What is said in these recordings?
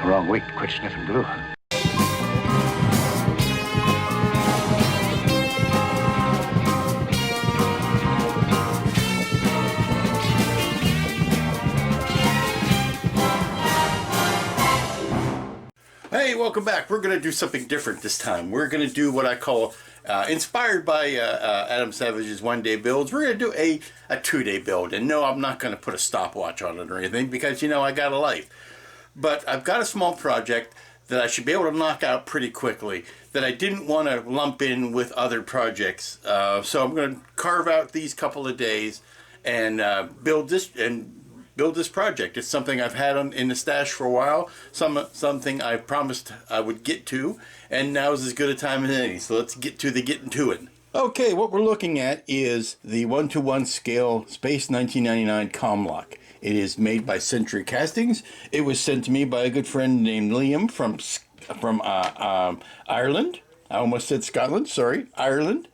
the wrong week to quit sniffing glue. Hey, welcome back. We're going to do something different this time. We're going to do what I call, inspired by Adam Savage's one-day builds, we're going to do a two-day build. And no, I'm not going to put a stopwatch on it or anything because, you know, I got a life. But I've got a small project that I should be able to knock out pretty quickly that I didn't want to lump in with other projects. So I'm going to carve out these couple of days and build this project. It's something I've had in the stash for a while, something I promised I would get to, and now's as good a time as any. So let's get to the getting to it. Okay, what we're looking at is the 1:1 scale Space 1999 Commlock. It is made by Century Castings. It was sent to me by a good friend named Liam from Ireland. I almost said Scotland. Sorry, Ireland.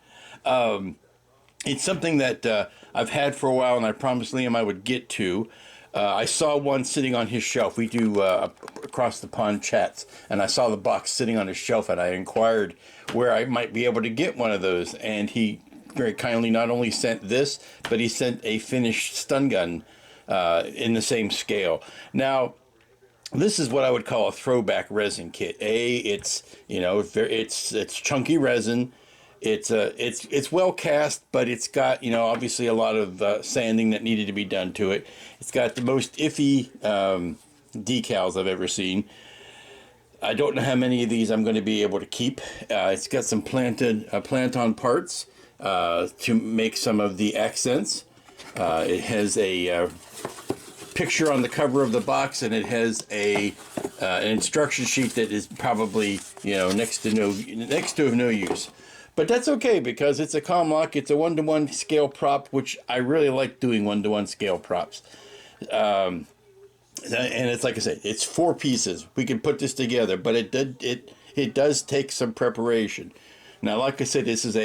It's something that I've had for a while, and I promised Liam I would get to. I saw one sitting on his shelf. We do across the pond chats, and I saw the box sitting on his shelf, and I inquired where I might be able to get one of those. And he very kindly not only sent this, but he sent a finished stun gun in the same scale. Now, this is what I would call a throwback resin kit. It's chunky resin. It's well cast, but it's got, you know, obviously a lot of sanding that needed to be done to it. It's got the most iffy decals I've ever seen. I don't know how many of these I'm going to be able to keep. It's got some plant-on parts to make some of the accents. It has a picture on the cover of the box, and it has an instruction sheet that is probably, you know, next to of no use. But that's okay because it's a Commlock. It's a 1:1 scale prop, which I really like doing 1:1 scale props. And it's like I said, it's 4 pieces. We can put this together, but it does take some preparation. Now, like I said, this is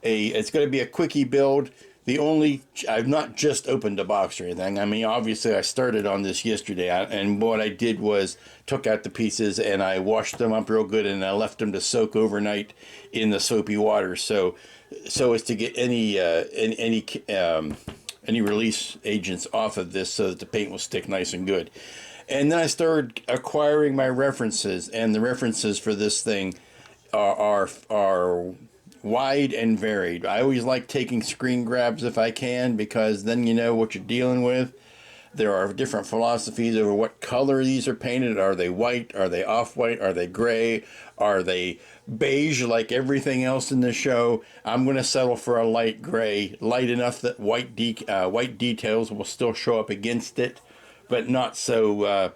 it's going to be a quickie build. I've not just opened the box or anything. I mean, obviously I started on this yesterday, and what I did was took out the pieces and I washed them up real good, and I left them to soak overnight in the soapy water, so as to get any release agents off of this, so that the paint will stick nice and good. And then I started acquiring my references, and the references for this thing are wide and varied. I always like taking screen grabs if I can, because then you know what you're dealing with. There are different philosophies over what color these are painted. Are they white? Are they off-white? Are they gray? Are they beige like everything else in the show? I'm going to settle for a light gray, light enough that white details will still show up against it, but not so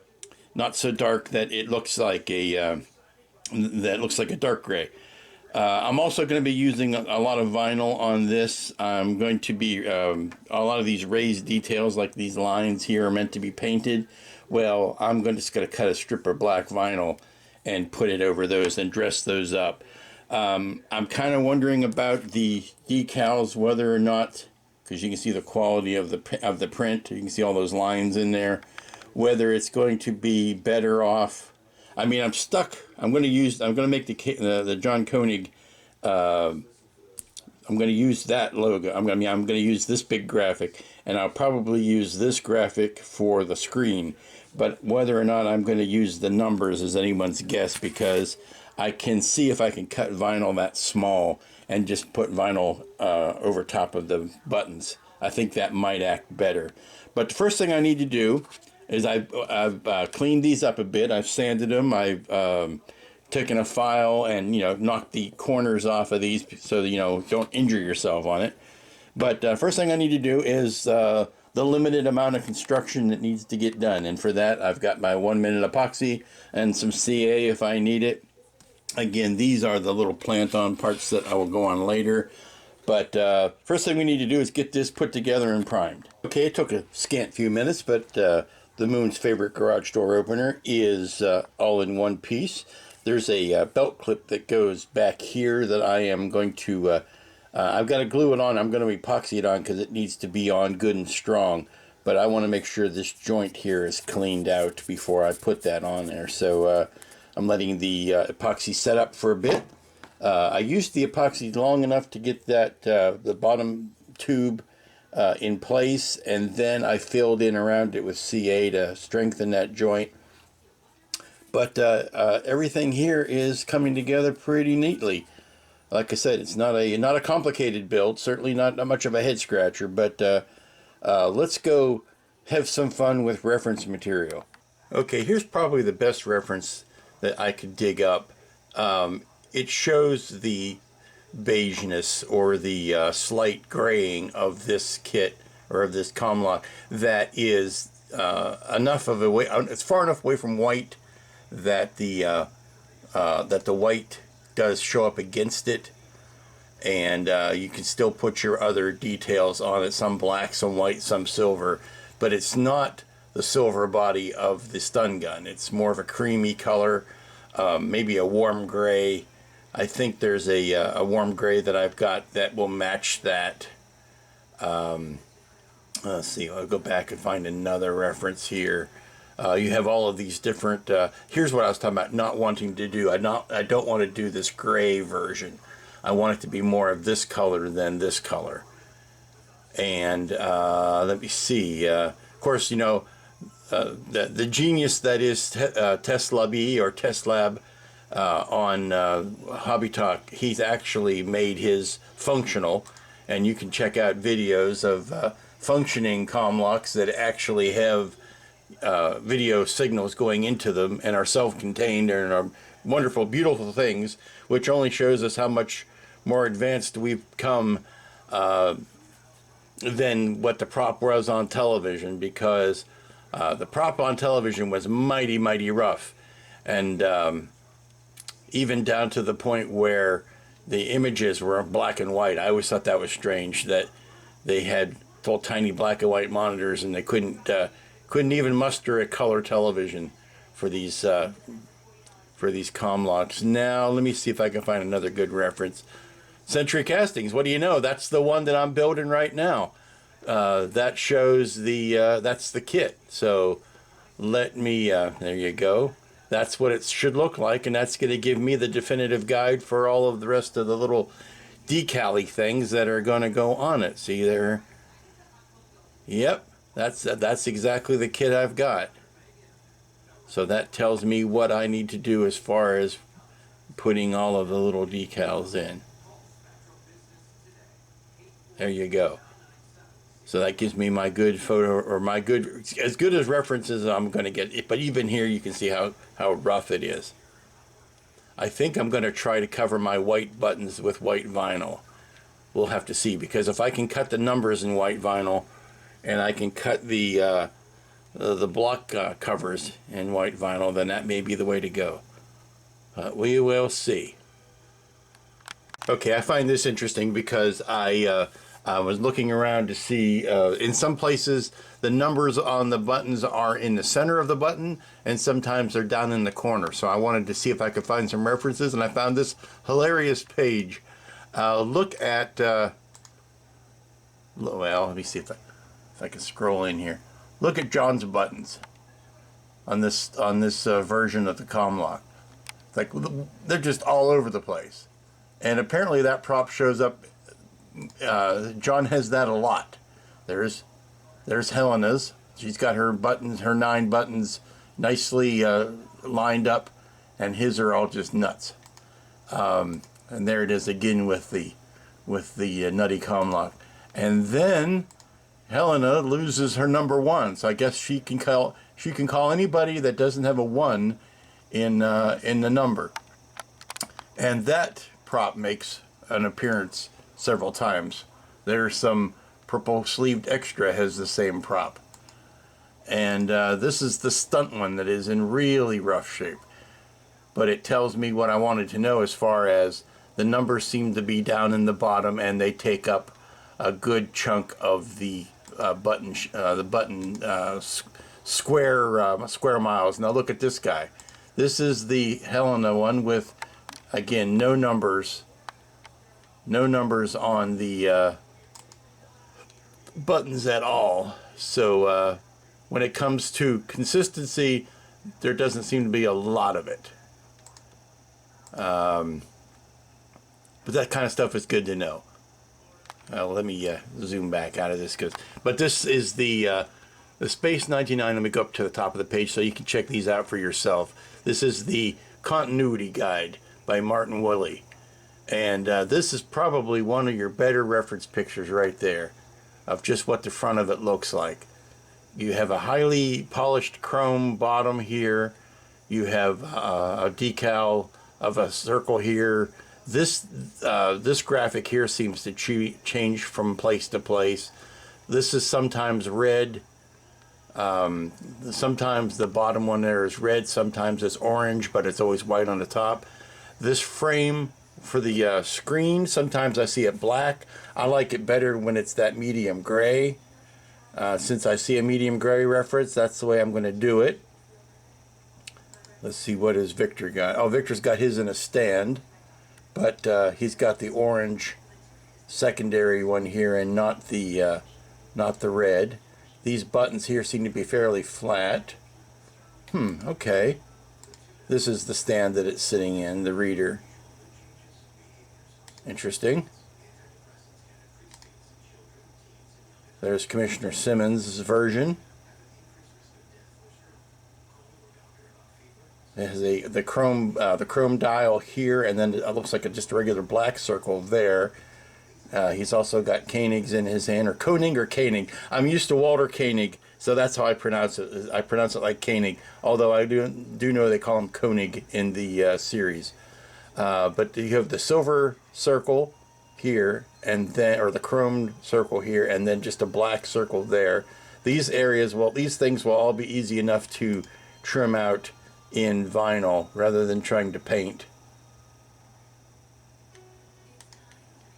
dark that it looks like a dark gray. I'm also going to be using a lot of vinyl on this. I'm going to be, a lot of these raised details, like these lines here, are meant to be painted. Well, I'm just going to cut a strip of black vinyl and put it over those and dress those up. I'm kind of wondering about the decals, whether or not, because you can see the quality of the print, you can see all those lines in there, whether it's going to be better off. I mean, I'm stuck. I'm going to make the John Koenig. I'm going to use that logo. I'm going to use this big graphic, and I'll probably use this graphic for the screen. But whether or not I'm going to use the numbers is anyone's guess, because I can see if I can cut vinyl that small and just put vinyl over top of the buttons. I think that might act better. But the first thing I need to do is I've cleaned these up a bit. I've sanded them. I've taken a file and, you know, knocked the corners off of these so that, you know, don't injure yourself on it. But first thing I need to do is the limited amount of construction that needs to get done. And for that, I've got my 1-minute epoxy and some CA if I need it. Again, these are the little plant-on parts that I will go on later. But first thing we need to do is get this put together and primed. Okay, it took a scant few minutes, but the Moon's favorite garage door opener is all in one piece. There's a belt clip that goes back here that I am going to, I've got to glue it on. I'm going to epoxy it on because it needs to be on good and strong. but I want to make sure this joint here is cleaned out before I put that on there. So I'm letting the epoxy set up for a bit. I used the epoxy long enough to get that the bottom tube in place, and then I filled in around it with CA to strengthen that joint. But everything here is coming together pretty neatly. Like I said, it's not a complicated build, certainly not much of a head scratcher, but let's go have some fun with reference material. Okay, here's probably the best reference that I could dig up. It shows the beigeness or the slight graying of this kit or of this Commlock that is enough of a way. It's far enough away from white that the white does show up against it, and you can still put your other details on it. Some black, some white, some silver, but it's not the silver body of the stun gun. It's more of a creamy color, maybe a warm gray. I think there's a warm gray that I've got that will match that. Let's see, I'll go back and find another reference here. You have all of these different, here's what I was talking about not wanting to do. I don't want to do this gray version. I want it to be more of this color than this color. And let me see, of course, you know, the genius that is Tesla B or Teslab on Hobby Talk, he's actually made his functional, and you can check out videos of functioning Commlocks that actually have video signals going into them and are self-contained and are wonderful, beautiful things, which only shows us how much more advanced we've come than what the prop was on television, because the prop on television was mighty, mighty rough, and even down to the point where the images were black and white. I always thought that was strange, that they had little tiny black and white monitors and they couldn't even muster a color television for these Commlocks. Now let me see if I can find another good reference. Century Castings, what do you know? That's the one that I'm building right now. That shows the that's the kit. So let me there you go. That's what it should look like, and that's going to give me the definitive guide for all of the rest of the little decal-y things that are going to go on it. See there? Yep, that's exactly the kit I've got. So that tells me what I need to do as far as putting all of the little decals in. There you go. So that gives me my good photo, or my good, as good as references I'm going to get. But even here you can see how rough it is. I think I'm going to try to cover my white buttons with white vinyl. We'll have to see, because if I can cut the numbers in white vinyl, and I can cut the block covers in white vinyl, then that may be the way to go. We will see. Okay, I find this interesting because I was looking around to see, in some places the numbers on the buttons are in the center of the button, and sometimes they're down in the corner. So I wanted to see if I could find some references, and I found this hilarious page. Look at, well, let me see if I can scroll in here. Look at John's buttons on this version of the Commlock. Like, they're just all over the place. And apparently that prop shows up. John has that a lot. There's Helena's. She's got her buttons, her 9 buttons, nicely lined up, and his are all just nuts. And there it is again with the nutty Commlock. And then Helena loses her number 1, so I guess she can call anybody that doesn't have a 1 in the number. And that prop makes an appearance several times. There's some purple sleeved extra has the same prop, and this is the stunt one that is in really rough shape, but it tells me what I wanted to know as far as the numbers seem to be down in the bottom, and they take up a good chunk of the button square miles. Now look at this guy. This is the Helena one with, again, no numbers on the buttons at all. So when it comes to consistency, there doesn't seem to be a lot of it. But that kind of stuff is good to know. Let me zoom back out of this, but this is the Space 99. Let me go up to the top of the page so you can check these out for yourself. This is the Continuity Guide by Martin Woolley, and this is probably one of your better reference pictures right there of just what the front of it looks like. You have a highly polished chrome bottom here. You have a decal of a circle here. This graphic here seems to change from place to place. This is sometimes red. Sometimes the bottom one there is red. Sometimes it's orange, but it's always white on the top. This frame for the screen, sometimes I see it black. I like it better when it's that medium gray. Since I see a medium gray reference, that's the way I'm going to do it. Let's see, what has Victor got? Oh, Victor's got his in a stand. But he's got the orange secondary one here and not the red. These buttons here seem to be fairly flat. Okay. This is the stand that it's sitting in, the reader. Interesting. There's Commissioner Simmons' version. It has the chrome dial here, and then it looks like just a regular black circle there. He's also got Koenig's in his hand, or Koenig or Koenig. I'm used to Walter Koenig, so that's how I pronounce it. I pronounce it like Koenig, although I do know they call him Koenig in the series. But you have the silver circle here, and then, or the chrome circle here, and then just a black circle there. These areas, well, these things will all be easy enough to trim out in vinyl rather than trying to paint.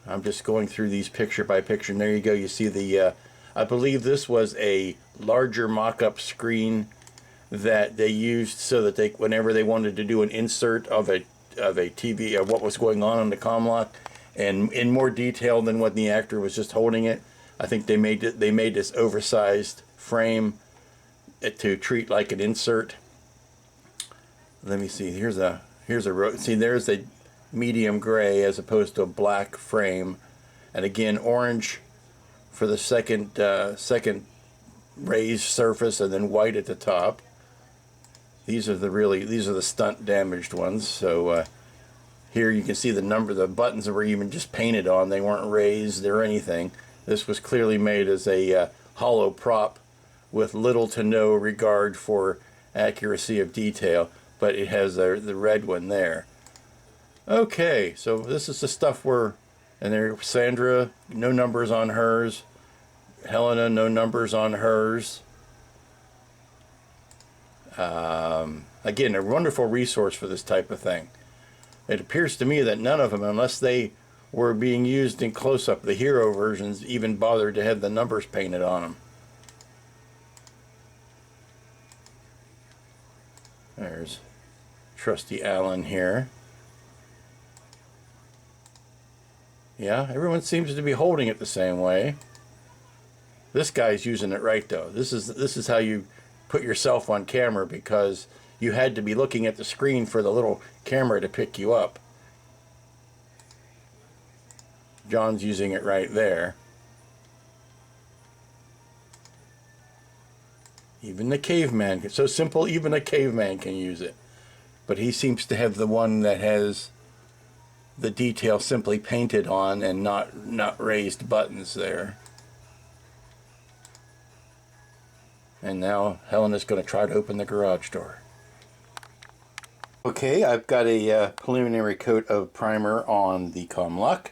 I'm just going through these picture by picture, and there you go. You see the I believe this was a larger mock-up screen that they used so that they, whenever they wanted to do an insert of a TV of what was going on the Commlock, and in more detail than what the actor was just holding it, I think they made this oversized frame to treat like an insert. Let me see. Here's a see, there's a medium gray as opposed to a black frame, and again orange for the second raised surface, and then white at the top. These are the stunt damaged ones. So here you can see the buttons were even just painted on. They weren't raised or anything. This was clearly made as a hollow prop with little to no regard for accuracy of detail. But it has the red one there. Okay, so this is the stuff and there, Sandra, no numbers on hers. Helena, no numbers on hers. Again, a wonderful resource for this type of thing. It appears to me that none of them, unless they were being used in close-up, the hero versions, even bothered to have the numbers painted on them. There's Trusty Allen here. Yeah, everyone seems to be holding it the same way. This guy's using it right though. This is how you put yourself on camera, because you had to be looking at the screen for the little camera to pick you up. John's using it right there. Even the caveman, it's so simple, even a caveman can use it. But he seems to have the one that has the detail simply painted on and not raised buttons there. And now Helena's going to try to open the garage door. Okay, I've got a preliminary coat of primer on the Commlock.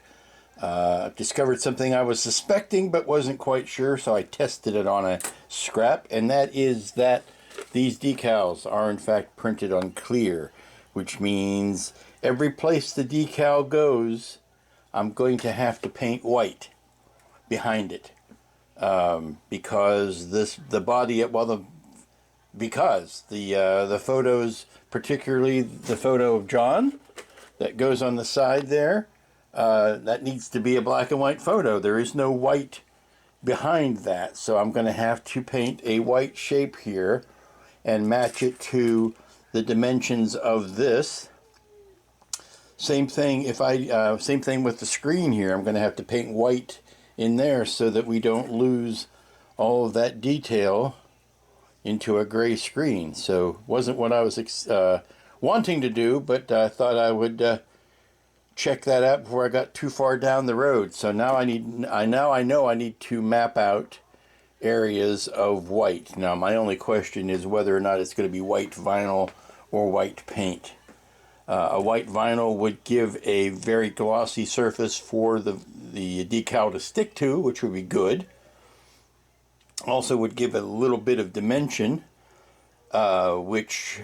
I've discovered something I was suspecting but wasn't quite sure, so I tested it on a scrap, and that is that these decals are in fact printed on clear, which means every place the decal goes, I'm going to have to paint white behind it, because the photos, particularly the photo of John that goes on the side there, that needs to be a black and white photo. There is no white behind that. So I'm going to have to paint a white shape here and match it to the dimensions of this. Same thing same thing with the screen here. I'm going to have to paint white in there so that we don't lose all of that detail into a gray screen. So wasn't what I was wanting to do, but I thought I would check that out before I got too far down the road. So now I know I need to map out areas of white. Now my only question is whether or not it's going to be white vinyl or white paint. A white vinyl would give a very glossy surface for the decal to stick to, which would be good. Also would give a little bit of dimension, which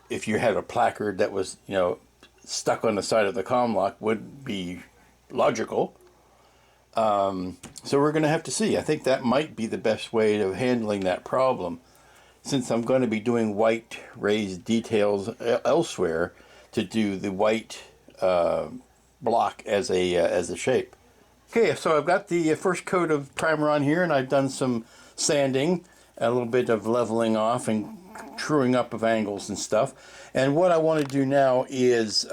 if you had a placard that was, you know, stuck on the side of the Commlock would be logical. So we're going to have to see. I think that might be the best way of handling that problem, since I'm going to be doing white raised details elsewhere, to do the white block as a shape. Okay, so I've got the first coat of primer on here, and I've done some sanding, a little bit of leveling off and truing up of angles and stuff. And what I want to do now is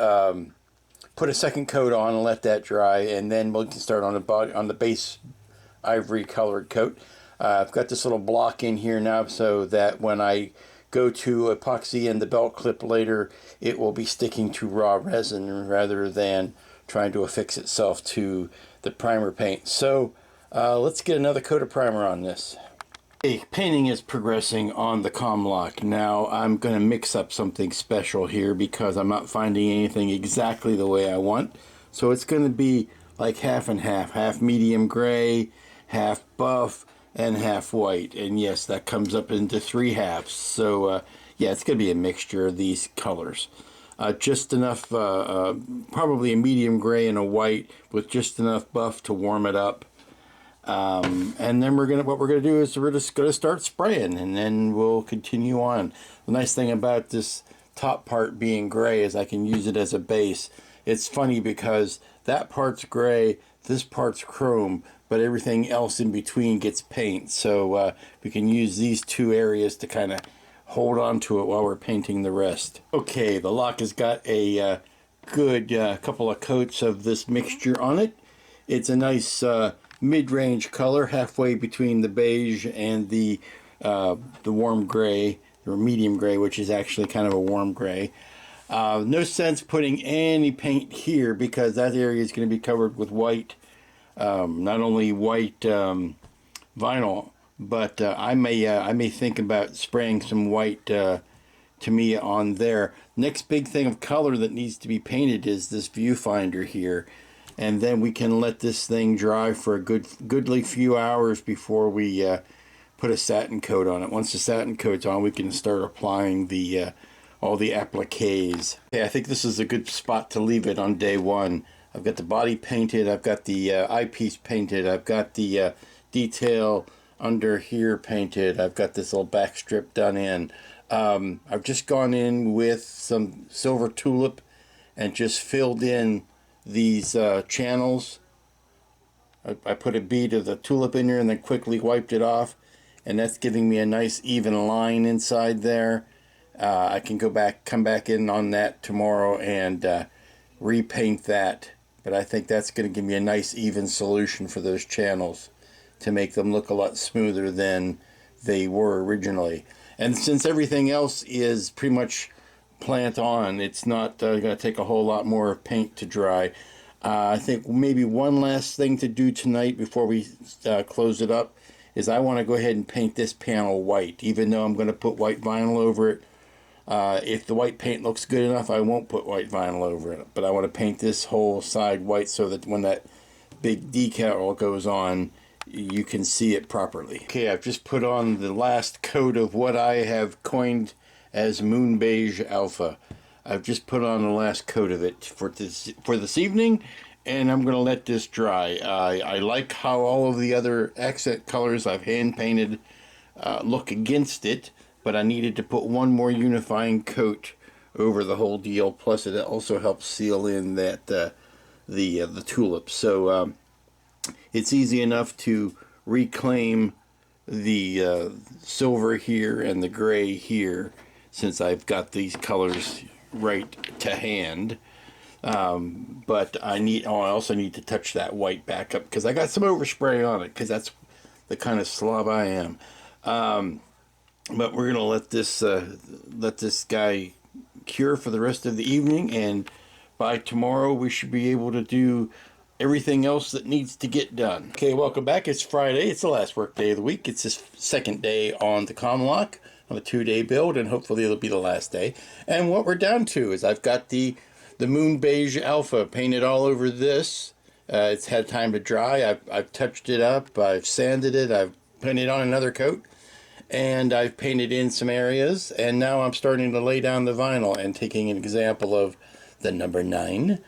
put a second coat on and let that dry, and then we can start on the base ivory colored coat. I've got this little block in here now so that when I go to epoxy and the belt clip later, it will be sticking to raw resin rather than trying to affix itself to the primer paint. So let's get another coat of primer on this. Okay, painting is progressing on the Commlock. Now I'm going to mix up something special here because I'm not finding anything exactly the way I want. So it's going to be like half and half, half medium gray, half buff, and half white. And yes, that comes up into 3 halves. So yeah, it's going to be a mixture of these colors. Just enough, probably a medium gray and a white with just enough buff to warm it up. And then what we're gonna do is we're just gonna start spraying, and then we'll continue on. The nice thing about this top part being gray is I can use it as a base. It's funny because that part's gray, this part's chrome, but everything else in between gets paint. So we can use these 2 areas to kind of hold on to it while we're painting the rest. Okay, the lock has got a good couple of coats of this mixture on it. It's a nice mid-range color, halfway between the beige and the warm gray, or medium gray, which is actually kind of a warm gray. No sense putting any paint here because that area is going to be covered with white, not only white vinyl, but I may think about spraying some white Tamiya on there. Next big thing of color that needs to be painted is this viewfinder here. And then we can let this thing dry for a goodly few hours before we put a satin coat on it. Once the satin coat's on, we can start applying the all the appliques. Okay, I think this is a good spot to leave it on day 1. I've got the body painted, I've got the eyepiece painted, I've got the detail under here painted, I've got this little back strip done in. I've just gone in with some silver tulip and just filled in these channels. I put a bead of the tulip in here and then quickly wiped it off, and that's giving me a nice even line inside there. I can come back in on that tomorrow and repaint that, but I think that's going to give me a nice even solution for those channels to make them look a lot smoother than they were originally. And since everything else is pretty much plant on, it's not going to take a whole lot more paint to dry. I think maybe one last thing to do tonight before we close it up is I want to go ahead and paint this panel white, even though I'm going to put white vinyl over it. If the white paint looks good enough, I won't put white vinyl over it, but I want to paint this whole side white so that when that big decal goes on, you can see it properly. Okay, I've just put on the last coat of what I have coined as Moon Beige Alpha. I've just put on the last coat of it for this evening, and I'm going to let this dry. I like how all of the other accent colors I've hand painted look against it, but I needed to put one more unifying coat over the whole deal. Plus, it also helps seal in that the tulips. So it's easy enough to reclaim the silver here and the gray here, since I've got these colors right to hand. But I also need to touch that white back up because I got some overspray on it, because that's the kind of slob I am. But we're gonna let this guy cure for the rest of the evening, and by tomorrow we should be able to do everything else that needs to get done. Okay, welcome back. It's Friday. It's the last work day of the week. It's this second day on the Commlock on a 2-day build, and hopefully it'll be the last day. And what we're down to is I've got the Moon Beige Alpha painted all over this. It's had time to dry. I've touched it up. I've sanded it. I've painted on another coat, and I've painted in some areas. And now I'm starting to lay down the vinyl and taking an example of the number 9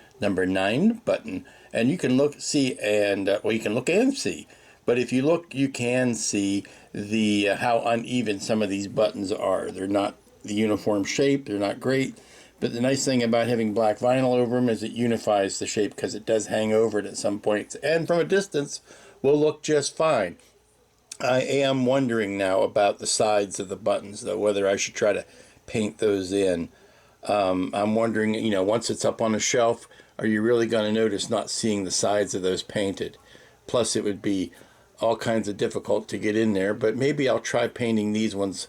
button. And you can look, see, and well, you can look and see. But if you look, you can see the how uneven some of these buttons are. They're not the uniform shape. They're not great. But the nice thing about having black vinyl over them is it unifies the shape, because it does hang over it at some points. And from a distance, will look just fine. I am wondering now about the sides of the buttons, though, whether I should try to paint those in. I'm wondering, you know, once it's up on a shelf, are you really going to notice not seeing the sides of those painted? Plus, it would be all kinds of difficult to get in there. But maybe I'll try painting these ones,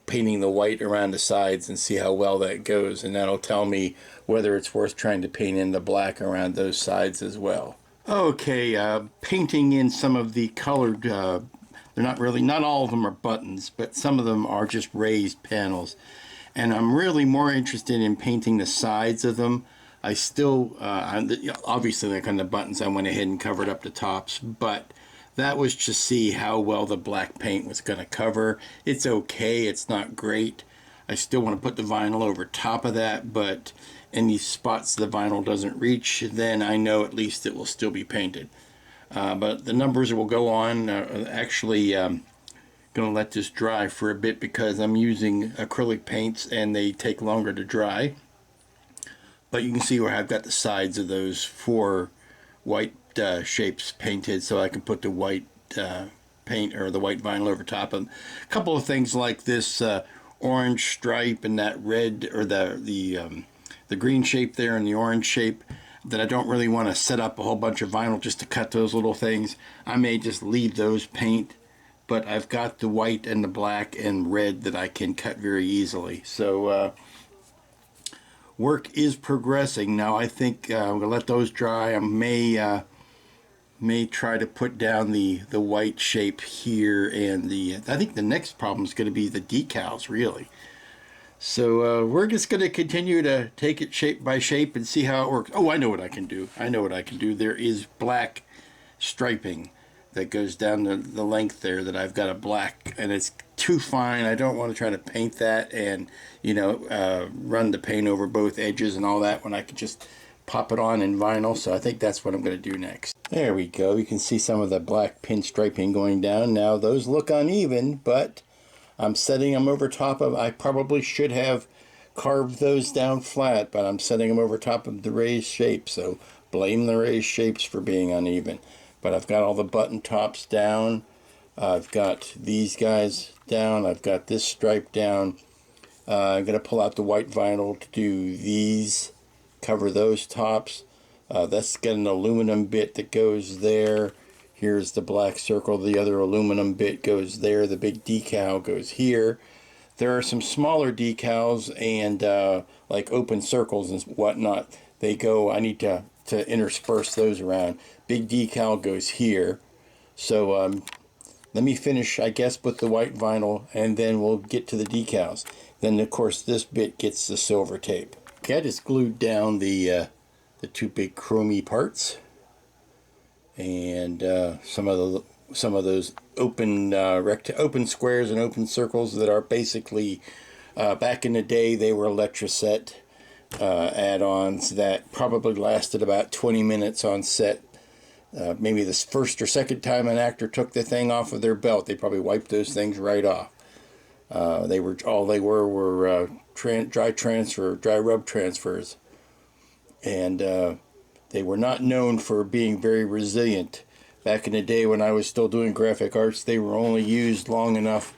painting the white around the sides, and see how well that goes. And that'll tell me whether it's worth trying to paint in the black around those sides as well. Okay, painting in some of the colored, they're not all of them are buttons, but some of them are just raised panels. And I'm really more interested in painting the sides of them. I still, obviously, like on the buttons, I went ahead and covered up the tops, but that was to see how well the black paint was going to cover. It's okay, it's not great. I still want to put the vinyl over top of that, but in these spots the vinyl doesn't reach, then I know at least it will still be painted. But the numbers will go on. Actually, going to let this dry for a bit because I'm using acrylic paints and they take longer to dry. But you can see where I've got the sides of those 4 white shapes painted, so I can put the white paint or the white vinyl over top of them. A couple of things like this orange stripe and that red, or the green shape there and the orange shape, that I don't really want to set up a whole bunch of vinyl just to cut those little things. I may just leave those paint, but I've got the white and the black and red that I can cut very easily. So work is progressing. Now I think I'm going to let those dry. I may try to put down the white shape here, and I think the next problem is going to be the decals, really. So we're just going to continue to take it shape by shape and see how it works. Oh, I know what I can do. There is black striping that goes down the length there that I've got a black, and it's too fine. I don't want to try to paint that and, you know, run the paint over both edges and all that when I could just pop it on in vinyl. So I think that's what I'm going to do next. There we go. You can see some of the black pin striping going down. Now those look uneven, but I'm setting them over top of, I probably should have carved those down flat, but I'm setting them over top of the raised shape, so blame the raised shapes for being uneven. But I've got all the button tops down. I've got these guys down. I've got this stripe down. I'm going to pull out the white vinyl to do these, cover those tops. That's got an aluminum bit that goes there. Here's the black circle. The other aluminum bit goes there. The big decal goes here. There are some smaller decals and like open circles and whatnot. They go, I need to intersperse those around. Big decal goes here. So let me finish, I guess, with the white vinyl, and then we'll get to the decals. Then, of course, this bit gets the silver tape. Okay, I just glued down the 2 big chromey parts. And some of those open open squares and open circles that are basically back in the day they were Electroset add-ons that probably lasted about 20 minutes on set. Maybe the first or second time an actor took the thing off of their belt, they probably wiped those things right off. They were dry rub transfers, and they were not known for being very resilient Back in the day when I was still doing graphic arts, they were only used long enough.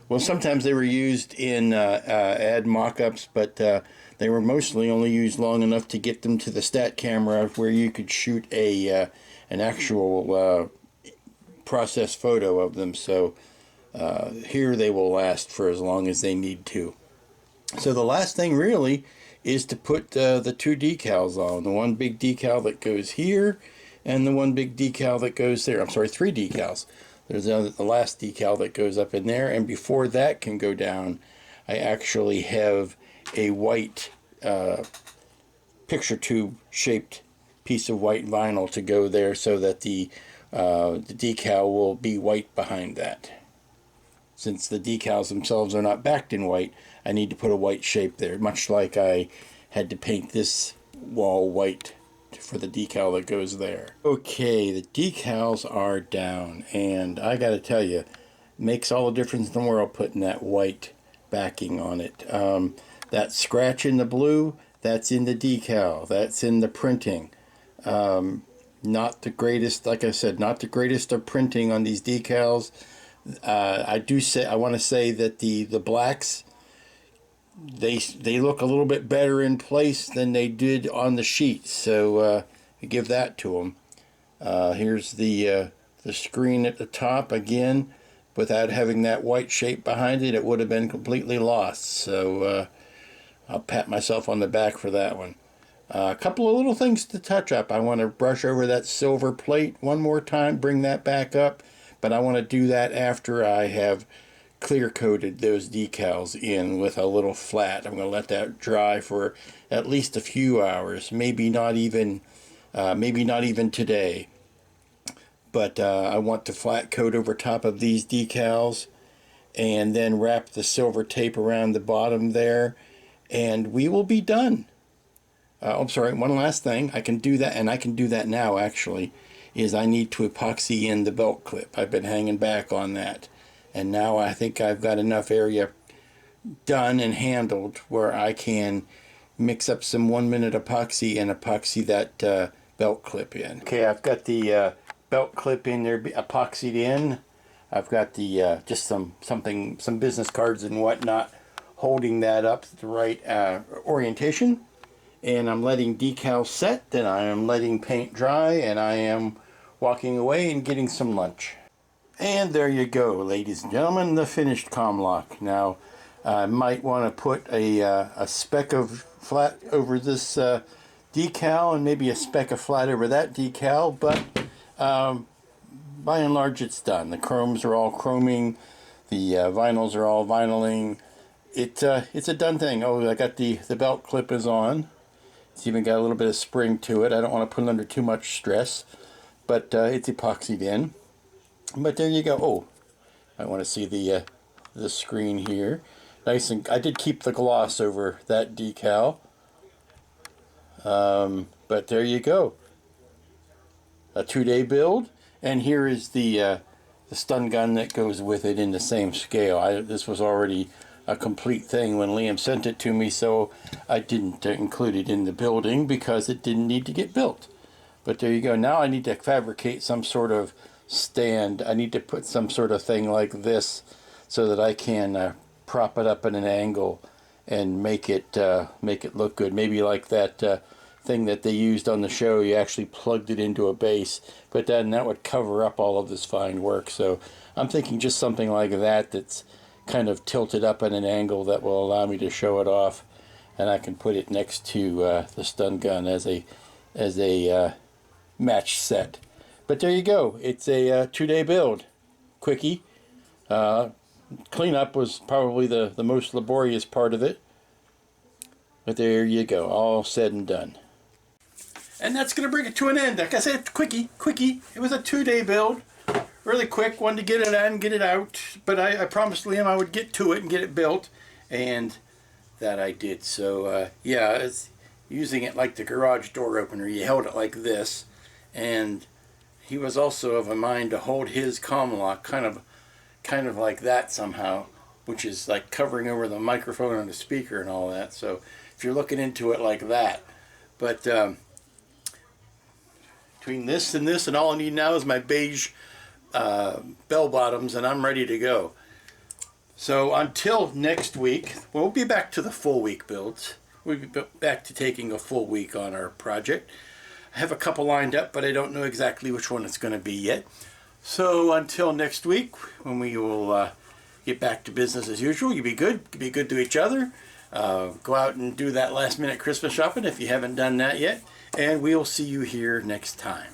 Well, sometimes they were used in ad mock-ups, but they were mostly only used long enough to get them to the stat camera where you could shoot an actual process photo of them. So here they will last for as long as they need to. So the last thing really is to put the two decals on. The one big decal that goes here and the one big decal that goes there. I'm sorry, three decals. There's the last decal that goes up in there, and before that can go down, I actually have a white picture tube shaped piece of white vinyl to go there so that the decal will be white behind that. Since the decals themselves are not backed in white, I need to put a white shape there, much like I had to paint this wall white for the decal that goes there. Okay, the decals are down, and I gotta tell you, it makes all the difference in the world putting that white backing on it. That scratch in the blue, that's in the decal, that's in the printing. Not the greatest, like I said, not the greatest of printing on these decals. I want to say that the blacks, they look a little bit better in place than they did on the sheet, so give that to them. Here's the screen at the top again. Without having that white shape behind it, it would have been completely lost. So I'll pat myself on the back for that one. A couple of little things to touch up. I want to brush over that silver plate one more time, bring that back up, but I want to do that after I have clear coated those decals in with a little flat. I'm going to let that dry for at least a few hours, maybe not even today. But I want to flat coat over top of these decals and then wrap the silver tape around the bottom there, and we will be done. I'm sorry, one last thing. I can do that, and I can do that now actually, is I need to epoxy in the belt clip. I've been hanging back on that. And now I think I've got enough area done and handled where I can mix up some 1 minute epoxy and epoxy that belt clip in. Okay, I've got the belt clip in there epoxied in. I've got the just some business cards and whatnot holding that up to the right orientation. And I'm letting decals set, then I am letting paint dry, and I am walking away and getting some lunch. And there you go, ladies and gentlemen, the finished Commlock. Now, I might want to put a speck of flat over this decal and maybe a speck of flat over that decal, but by and large it's done. The chromes are all chroming, the vinyls are all vinyling. It's a done thing. Oh, I got the belt clip is on. It's even got a little bit of spring to it. I don't want to put it under too much stress, but it's epoxied in. But there you go. Oh, I want to see the screen here. Nice, and I did keep the gloss over that decal. But there you go. A 2-day build, and here is the stun gun that goes with it in the same scale. This was already a complete thing when Liam sent it to me, so I didn't include it in the building because it didn't need to get built. But there you go. Now I need to fabricate some sort of stand. I need to put some sort of thing like this so that I can prop it up at an angle and make it look good. Maybe like that thing that they used on the show. You actually plugged it into a base, but then that would cover up all of this fine work. So I'm thinking just something like that that's kind of tilted up at an angle that will allow me to show it off, and I can put it next to the stun gun as a match set. But there you go. It's a 2-day build. Quickie. Cleanup was probably the most laborious part of it. But there you go. All said and done. And that's going to bring it to an end. Like I said, quickie. It was a 2-day build. Really quick. Wanted to get it in, get it out. But I promised Liam I would get to it and get it built. And that I did. So, yeah, it's using it like the garage door opener. You held it like this. And he was also of a mind to hold his Commlock kind of like that somehow, which is like covering over the microphone and the speaker and all that. So if you're looking into it like that, but Between this and all I need now is my beige bell bottoms, and I'm ready to go. So until next week, we'll be back to the full week builds. We'll be back to taking a full week on our project. I have a couple lined up, but I don't know exactly which one it's going to be yet. So until next week, when we will get back to business as usual, you be good to each other. Go out and do that last minute Christmas shopping if you haven't done that yet. And we'll see you here next time.